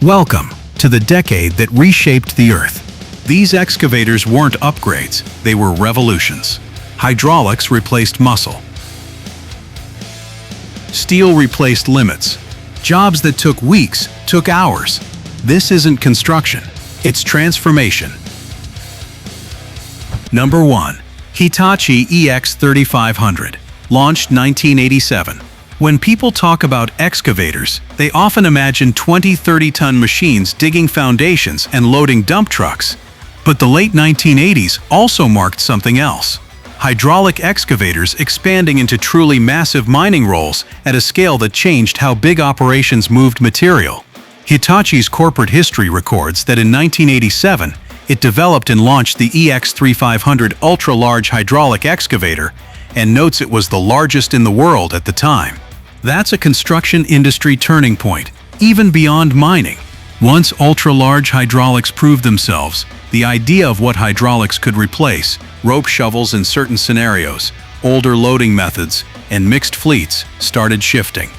Welcome to the decade that reshaped the Earth. These excavators weren't upgrades, they were revolutions. Hydraulics replaced muscle. Steel replaced limits. Jobs that took weeks took hours. This isn't construction, it's transformation. Number 1. Hitachi EX3500. Launched 1987. When people talk about excavators, they often imagine 20-30-ton machines digging foundations and loading dump trucks. But the late 1980s also marked something else. Hydraulic excavators expanding into truly massive mining rolls at a scale that changed how big operations moved material. Hitachi's corporate history records that in 1987, it developed and launched the EX3500 ultra-large hydraulic excavator, and notes it was the largest in the world at the time. That's a construction industry turning point, even beyond mining. Once ultra-large hydraulics proved themselves, the idea of what hydraulics could replace, rope shovels in certain scenarios, older loading methods, and mixed fleets, started shifting.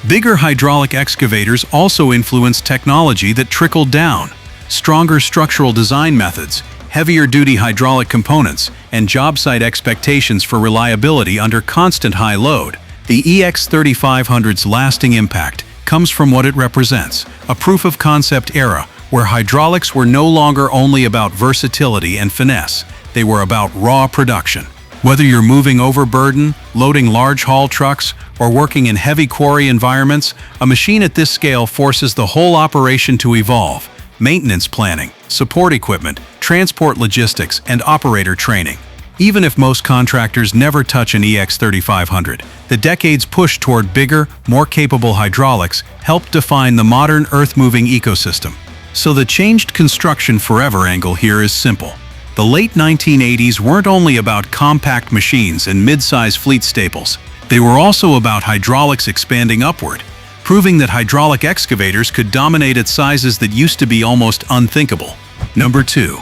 Bigger hydraulic excavators also influenced technology that trickled down. Stronger structural design methods, heavier-duty hydraulic components, and job site expectations for reliability under constant high load. The EX3500's lasting impact comes from what it represents, a proof-of-concept era where hydraulics were no longer only about versatility and finesse, they were about raw production. Whether you're moving overburden, loading large haul trucks, or working in heavy quarry environments, a machine at this scale forces the whole operation to evolve. Maintenance planning, support equipment, transport logistics, and operator training. Even if most contractors never touch an EX3500, the decade's push toward bigger, more capable hydraulics helped define the modern earth-moving ecosystem. So the changed construction forever angle here is simple. The late 1980s weren't only about compact machines and mid-size fleet staples. They were also about hydraulics expanding upward, proving that hydraulic excavators could dominate at sizes that used to be almost unthinkable. Number 2.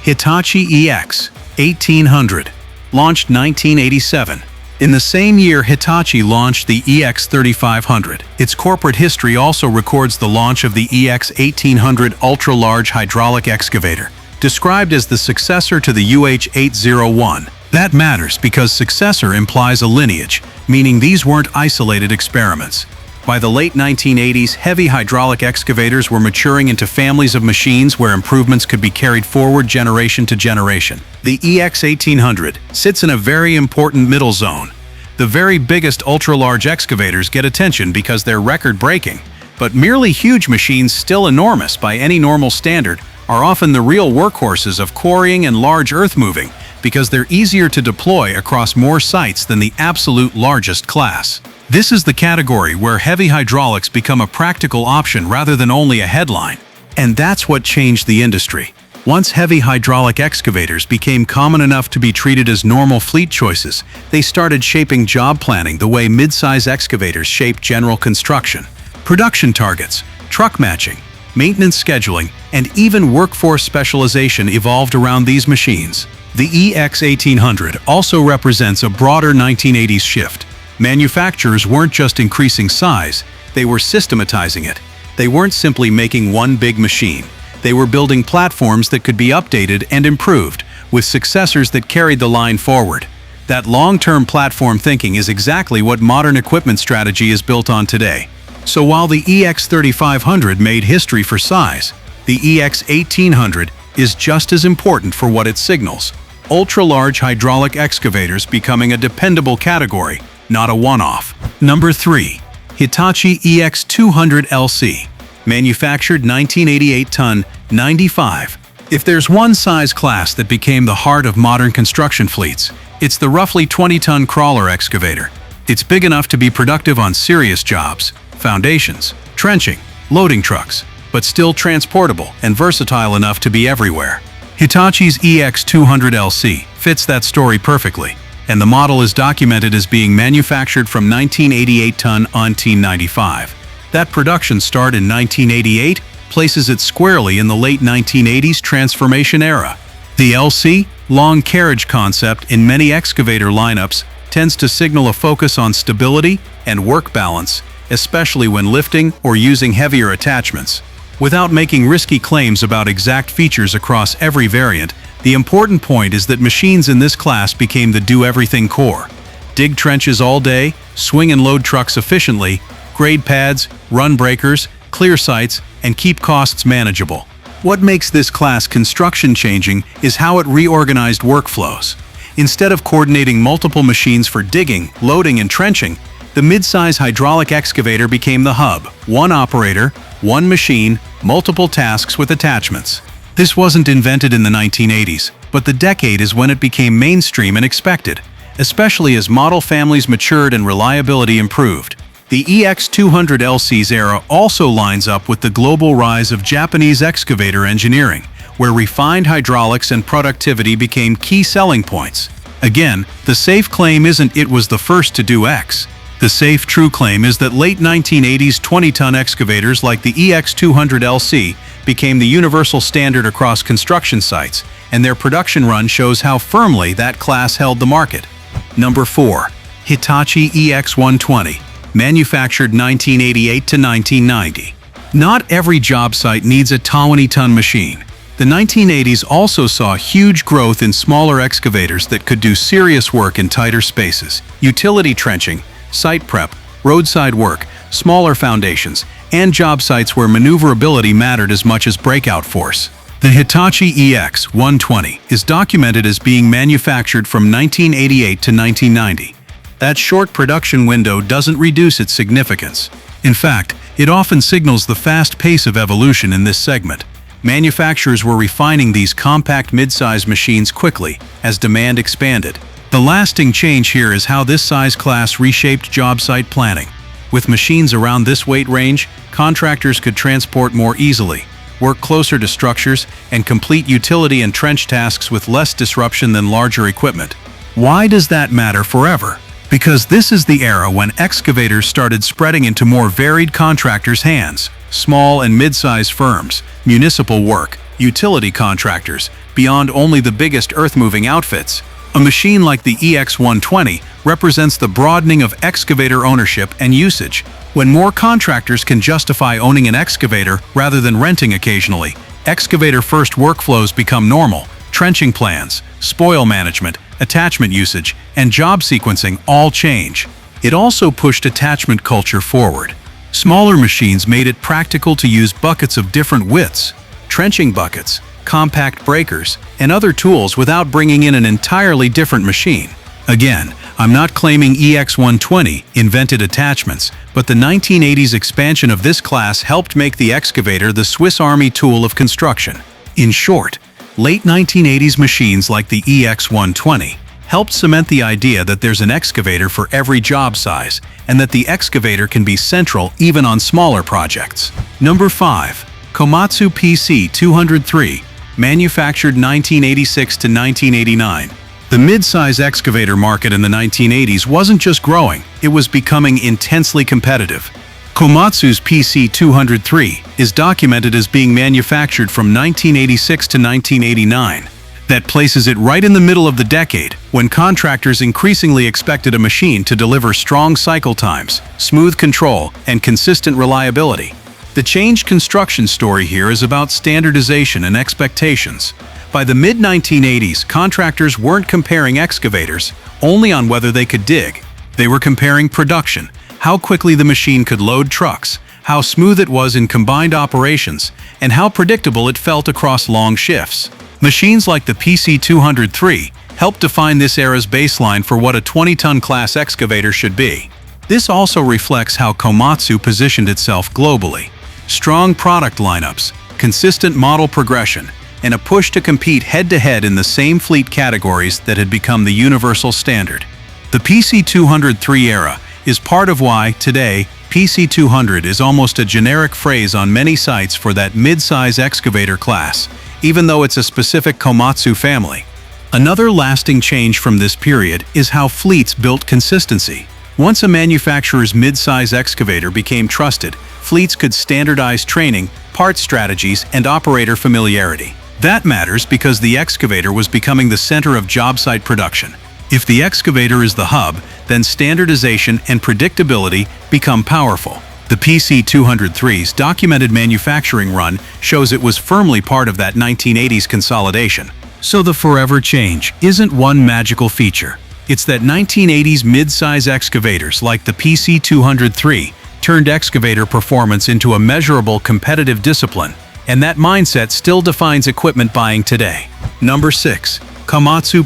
Hitachi EX1800. Launched 1987. In the same year Hitachi launched the EX3500. Its corporate history also records the launch of the EX1800 ultra-large hydraulic excavator, described as the successor to the UH801. That matters because successor implies a lineage, meaning these weren't isolated experiments. By the late 1980s, heavy hydraulic excavators were maturing into families of machines where improvements could be carried forward generation to generation. The EX1800 sits in a very important middle zone. The very biggest ultra-large excavators get attention because they're record-breaking, but merely huge machines, still enormous by any normal standard, are often the real workhorses of quarrying and large earth-moving because they're easier to deploy across more sites than the absolute largest class. This is the category where heavy hydraulics become a practical option rather than only a headline. And that's what changed the industry. Once heavy hydraulic excavators became common enough to be treated as normal fleet choices, they started shaping job planning the way mid-size excavators shape general construction. Production targets, truck matching, maintenance scheduling, and even workforce specialization evolved around these machines. The EX1800 also represents a broader 1980s shift. Manufacturers weren't just increasing size, they were systematizing it. They weren't simply making one big machine. They were building platforms that could be updated and improved, with successors that carried the line forward. That long-term platform thinking is exactly what modern equipment strategy is built on today. So while the EX3500 made history for size, the EX1800 is just as important for what it signals. Ultra-large hydraulic excavators becoming a dependable category, not a one-off. Number 3. Hitachi EX200LC. Manufactured 1988 ton, 95. If there's one size class that became the heart of modern construction fleets, it's the roughly 20-ton crawler excavator. It's big enough to be productive on serious jobs, foundations, trenching, loading trucks, but still transportable and versatile enough to be everywhere. Hitachi's EX200LC fits that story perfectly, and the model is documented as being manufactured from 1988 ton on T95. That production start in 1988 places it squarely in the late 1980s transformation era. The LC, long carriage concept in many excavator lineups, tends to signal a focus on stability and work balance, especially when lifting or using heavier attachments. Without making risky claims about exact features across every variant, the important point is that machines in this class became the do-everything core. Dig trenches all day, swing and load trucks efficiently, grade pads, run breakers, clear sites, and keep costs manageable. What makes this class construction-changing is how it reorganized workflows. Instead of coordinating multiple machines for digging, loading, and trenching, the mid-size hydraulic excavator became the hub. One operator, one machine, multiple tasks with attachments. This wasn't invented in the 1980s, but the decade is when it became mainstream and expected, especially as model families matured and reliability improved. The EX200LC's era also lines up with the global rise of Japanese excavator engineering, where refined hydraulics and productivity became key selling points. Again, the safe claim isn't it was the first to do X. The safe true claim is that late 1980s 20-ton excavators like the EX200LC became the universal standard across construction sites, and their production run shows how firmly that class held the market. Number 4. Hitachi EX120. Manufactured 1988 to 1990. Not every job site needs a 20-ton machine. The 1980s also saw huge growth in smaller excavators that could do serious work in tighter spaces. Utility trenching, site prep, roadside work, smaller foundations, and job sites where maneuverability mattered as much as breakout force. The Hitachi EX120 is documented as being manufactured from 1988 to 1990. That short production window doesn't reduce its significance. In fact, it often signals the fast pace of evolution in this segment. Manufacturers were refining these compact mid-size machines quickly as demand expanded. The lasting change here is how this size class reshaped job site planning. With machines around this weight range, contractors could transport more easily, work closer to structures, and complete utility and trench tasks with less disruption than larger equipment. Why does that matter forever? Because this is the era when excavators started spreading into more varied contractors' hands. Small and mid-size firms, municipal work, utility contractors, beyond only the biggest earth-moving outfits. A machine like the EX120 represents the broadening of excavator ownership and usage. When more contractors can justify owning an excavator rather than renting occasionally, excavator-first workflows become normal. Trenching plans, spoil management, attachment usage, and job sequencing all change. It also pushed attachment culture forward. Smaller machines made it practical to use buckets of different widths, trenching buckets, compact breakers, and other tools without bringing in an entirely different machine. Again, I'm not claiming EX120 invented attachments, but the 1980s expansion of this class helped make the excavator the Swiss Army tool of construction. In short, late 1980s machines like the EX120 helped cement the idea that there's an excavator for every job size, and that the excavator can be central even on smaller projects. Number 5. Komatsu PC200-3, manufactured 1986 to 1989. The mid-size excavator market in the 1980s wasn't just growing, it was becoming intensely competitive. Komatsu's PC200-3 is documented as being manufactured from 1986 to 1989. That places it right in the middle of the decade, when contractors increasingly expected a machine to deliver strong cycle times, smooth control, and consistent reliability. The changed construction story here is about standardization and expectations. By the mid-1980s, contractors weren't comparing excavators only on whether they could dig. They were comparing production, how quickly the machine could load trucks, how smooth it was in combined operations, and how predictable it felt across long shifts. Machines like the PC200-3 helped define this era's baseline for what a 20-ton class excavator should be. This also reflects how Komatsu positioned itself globally. Strong product lineups, consistent model progression, and a push to compete head-to-head in the same fleet categories that had become the universal standard. The PC200-3 era is part of why, today, PC200 is almost a generic phrase on many sites for that mid-size excavator class, even though it's a specific Komatsu family. Another lasting change from this period is how fleets built consistency. Once a manufacturer's mid-size excavator became trusted, fleets could standardize training, parts strategies, and operator familiarity. That matters because the excavator was becoming the center of job site production. If the excavator is the hub, then standardization and predictability become powerful. The PC200-3's documented manufacturing run shows it was firmly part of that 1980s consolidation. So the forever change isn't one magical feature. It's that 1980s mid-size excavators like the PC200-3 turned excavator performance into a measurable competitive discipline, and that mindset still defines equipment buying today. Number 6. Komatsu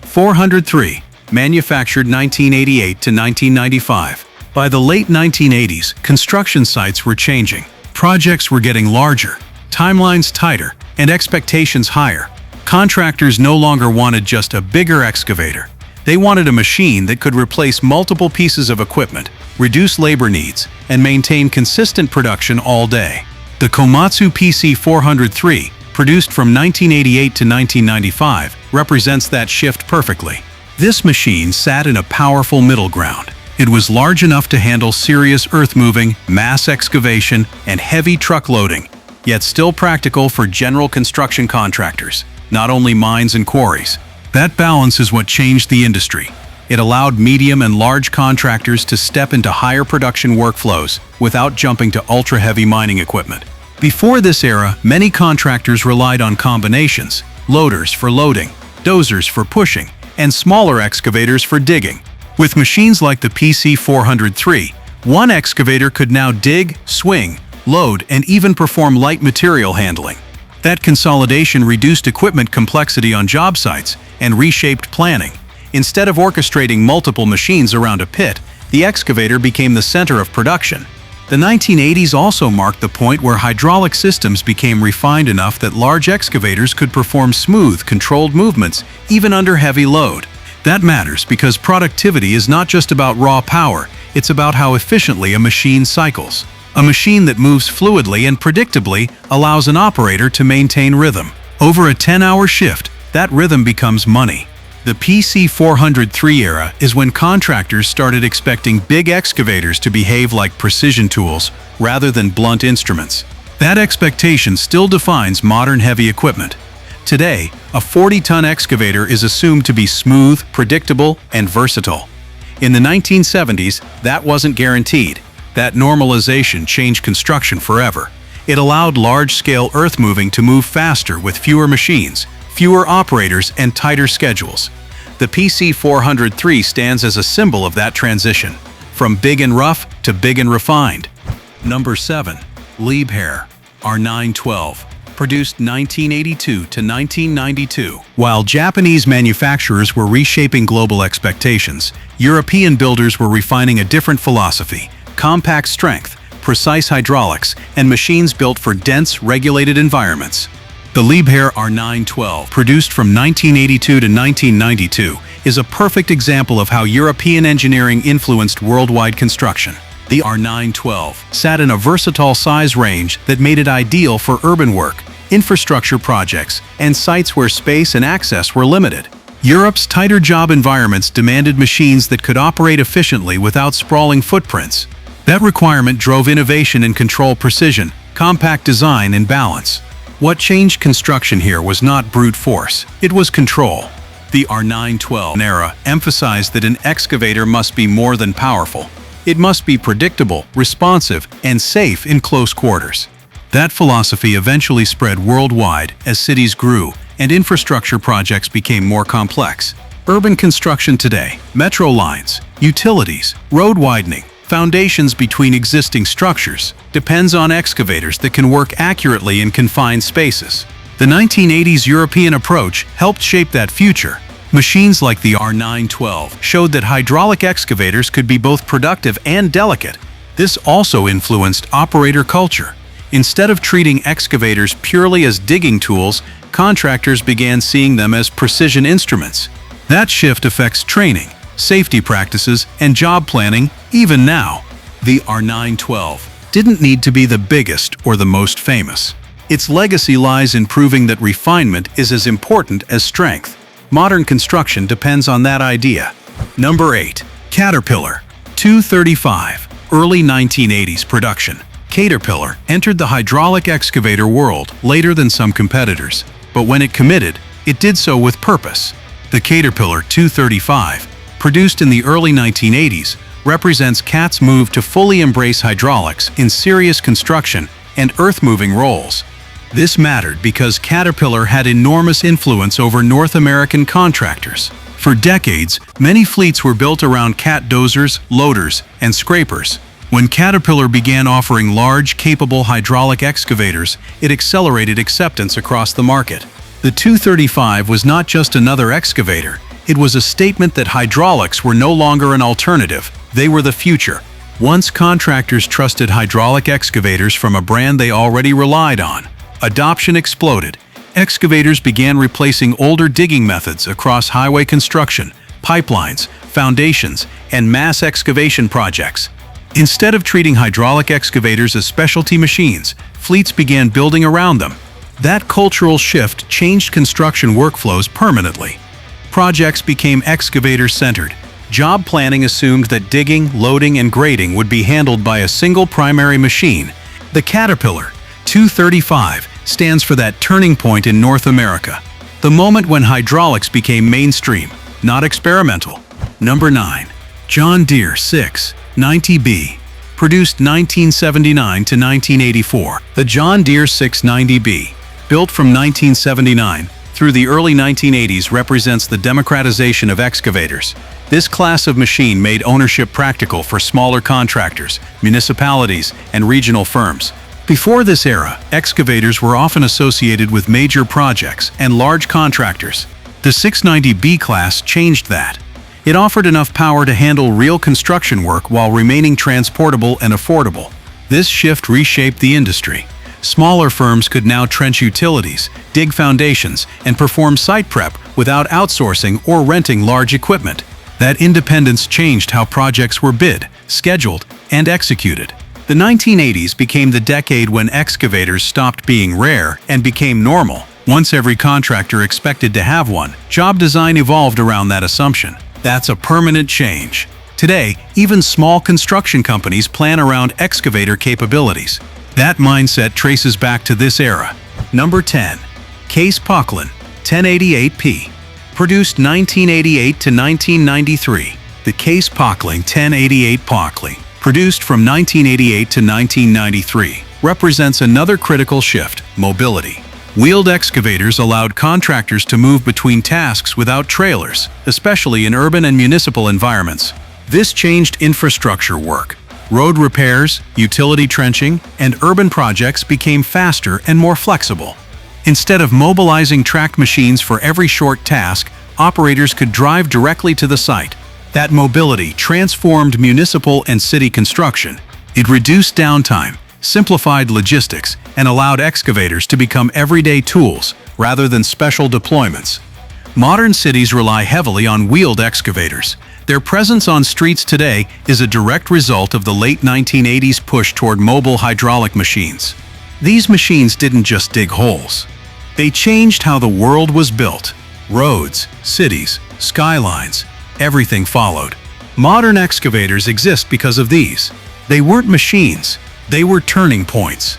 PC400-3, manufactured 1988 to 1995. By the late 1980s, construction sites were changing. Projects were getting larger, timelines tighter, and expectations higher. Contractors no longer wanted just a bigger excavator. They wanted a machine that could replace multiple pieces of equipment, reduce labor needs, and maintain consistent production all day. The Komatsu PC400-3, produced from 1988 to 1995, represents that shift perfectly. This machine sat in a powerful middle ground. It was large enough to handle serious earth-moving, mass excavation, and heavy truck loading, yet still practical for general construction contractors, not only mines and quarries. That balance is what changed the industry. It allowed medium and large contractors to step into higher production workflows without jumping to ultra-heavy mining equipment. Before this era, many contractors relied on combinations: loaders for loading, dozers for pushing, and smaller excavators for digging. With machines like the PC400-3, one excavator could now dig, swing, load, and even perform light material handling. That consolidation reduced equipment complexity on job sites and reshaped planning. Instead of orchestrating multiple machines around a pit, the excavator became the center of production. The 1980s also marked the point where hydraulic systems became refined enough that large excavators could perform smooth, controlled movements, even under heavy load. That matters because productivity is not just about raw power, it's about how efficiently a machine cycles. A machine that moves fluidly and predictably allows an operator to maintain rhythm. Over a 10-hour shift, that rhythm becomes money. The PC400-3 era is when contractors started expecting big excavators to behave like precision tools rather than blunt instruments. That expectation still defines modern heavy equipment. Today, a 40-ton excavator is assumed to be smooth, predictable, and versatile. In the 1970s, that wasn't guaranteed. That normalization changed construction forever. It allowed large-scale earth-moving to move faster with fewer machines, fewer operators, and tighter schedules. The PC400-3 stands as a symbol of that transition, from big and rough to big and refined. Number 7. Liebherr R912. Produced 1982 to 1992. While Japanese manufacturers were reshaping global expectations, European builders were refining a different philosophy: compact strength, precise hydraulics, and machines built for dense, regulated environments. The Liebherr R912, produced from 1982 to 1992, is a perfect example of how European engineering influenced worldwide construction. The R912 sat in a versatile size range that made it ideal for urban work, infrastructure projects, and sites where space and access were limited. Europe's tighter job environments demanded machines that could operate efficiently without sprawling footprints. That requirement drove innovation in control precision, compact design, and balance. What changed construction here was not brute force, it was control. The R912 era emphasized that an excavator must be more than powerful. It must be predictable, responsive, and safe in close quarters. That philosophy eventually spread worldwide as cities grew and infrastructure projects became more complex. Urban construction today, metro lines, utilities, road widening, foundations between existing structures, depends on excavators that can work accurately in confined spaces. The 1980s European approach helped shape that future. Machines like the R912 showed that hydraulic excavators could be both productive and delicate. This also influenced operator culture. Instead of treating excavators purely as digging tools, contractors began seeing them as precision instruments. That shift affects training, safety practices, and job planning even now. The R912 didn't need to be the biggest or the most famous. Its legacy lies in proving that refinement is as important as strength. Modern construction depends on that idea. Number 8. Caterpillar 235. Early 1980s production. Caterpillar entered the hydraulic excavator world later than some competitors, but when it committed, it did so with purpose. The Caterpillar 235, produced in the early 1980s, represents CAT's move to fully embrace hydraulics in serious construction and earth-moving roles. This mattered because Caterpillar had enormous influence over North American contractors. For decades, many fleets were built around CAT dozers, loaders, and scrapers. When Caterpillar began offering large, capable hydraulic excavators, it accelerated acceptance across the market. The 235 was not just another excavator. It was a statement that hydraulics were no longer an alternative. They were the future. Once contractors trusted hydraulic excavators from a brand they already relied on, adoption exploded. Excavators began replacing older digging methods across highway construction, pipelines, foundations, and mass excavation projects. Instead of treating hydraulic excavators as specialty machines, fleets began building around them. That cultural shift changed construction workflows permanently. Projects became excavator-centered. Job planning assumed that digging, loading, and grading would be handled by a single primary machine. The Caterpillar 235 stands for that turning point in North America, the moment when hydraulics became mainstream, not experimental. Number 9. John Deere 690B. Produced 1979 to 1984. The John Deere 690B, built from 1979 through the early 1980s, represents the democratization of excavators. This class of machine made ownership practical for smaller contractors, municipalities, and regional firms. Before this era, excavators were often associated with major projects and large contractors. The 690B class changed that. It offered enough power to handle real construction work while remaining transportable and affordable. This shift reshaped the industry. Smaller firms could now trench utilities, dig foundations, and perform site prep without outsourcing or renting large equipment. That independence changed how projects were bid, scheduled, and executed. The 1980s became the decade when excavators stopped being rare and became normal. Once every contractor expected to have one, job design evolved around that assumption. That's a permanent change. Today, even small construction companies plan around excavator capabilities. That mindset traces back to this era. Number 10. Case Poclain 1088P. Produced 1988 to 1993. The Case Poclain 1088 Poclain, produced from 1988 to 1993, represents another critical shift: mobility. Wheeled excavators allowed contractors to move between tasks without trailers, especially in urban and municipal environments. This changed infrastructure work. Road repairs, utility trenching, and urban projects became faster and more flexible. Instead of mobilizing tracked machines for every short task, operators could drive directly to the site. That mobility transformed municipal and city construction. It reduced downtime, simplified logistics, and allowed excavators to become everyday tools rather than special deployments. Modern cities rely heavily on wheeled excavators. Their presence on streets today is a direct result of the late 1980s push toward mobile hydraulic machines. These machines didn't just dig holes. They changed how the world was built. Roads, cities, skylines, everything followed. Modern excavators exist because of these. They weren't machines, they were turning points.